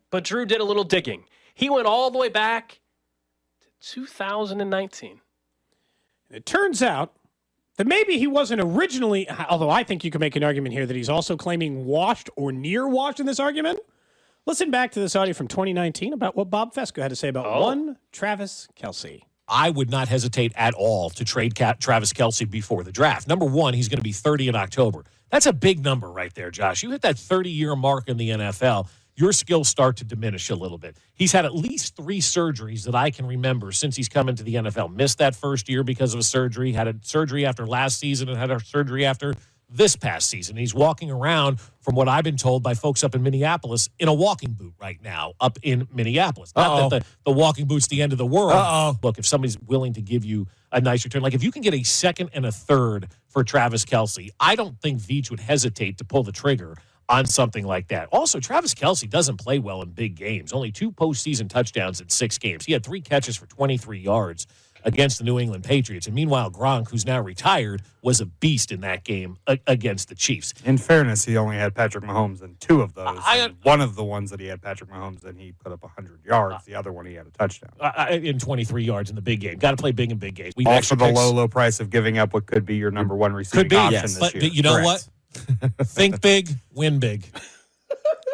but Drew did a little digging. He went all the way back to 2019. It turns out that maybe he wasn't originally, although I think you can make an argument here that he's also claiming washed or near washed in this argument. Listen back to this audio from 2019 about what Bob Fesco had to say about one Travis Kelce. I would not hesitate at all to trade Travis Kelce before the draft. Number one, he's going to be 30 in October. That's a big number right there, Josh. You hit that 30-year mark in the NFL, your skills start to diminish a little bit. He's had at least 3 surgeries that I can remember since he's come into the NFL. Missed that first year because of a surgery, had a surgery after last season, and had a surgery after this past season. He's walking around, from what I've been told by folks up in Minneapolis, in a walking boot right now up in Minneapolis. Not that the walking boot's the end of the world. Look, if somebody's willing to give you a nice return, like if you can get a second and a third for Travis Kelce, I don't think Veach would hesitate to pull the trigger on something like that. Also, Travis Kelce doesn't play well in big games. Only 2 postseason touchdowns in 6 games. He had 3 catches for 23 yards against the New England Patriots. And meanwhile, Gronk, who's now retired, was a beast in that game against the Chiefs. In fairness, he only had Patrick Mahomes in 2 of those. One of the ones that he had Patrick Mahomes in, he put up 100 yards. The other one, he had a touchdown. In 23 yards in the big game. Got to play big in big games. All for the low price of giving up what could be your number 1 receiving option this year. But you know what? Think big, win big.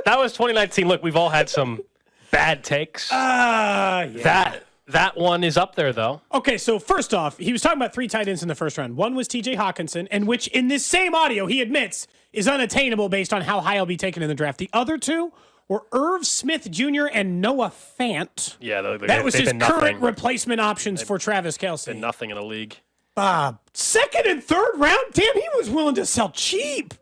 That was 2019. Look, we've all had some bad takes. Yeah. That one is up there, though. Okay, so first off, he was talking about 3 tight ends in the first round. One was T.J. Hawkinson, and which in this same audio he admits is unattainable based on how high he'll be taken in the draft. The other 2 were Irv Smith Jr. and Noah Fant. Yeah, that was his current replacement options for Travis Kelce. Been nothing in the league. Second and third round? Damn, he was willing to sell cheap.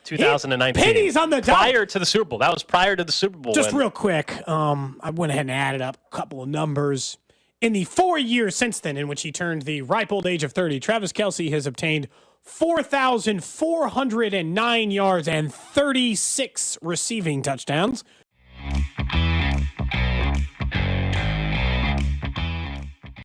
2019. Pennies on the dollar. Prior to the Super Bowl. That was prior to the Super Bowl. Just real quick, I went ahead and added up a couple of numbers. In the 4 years since then, in which he turned the ripe old age of 30, Travis Kelce has obtained 4,409 yards and 36 receiving touchdowns.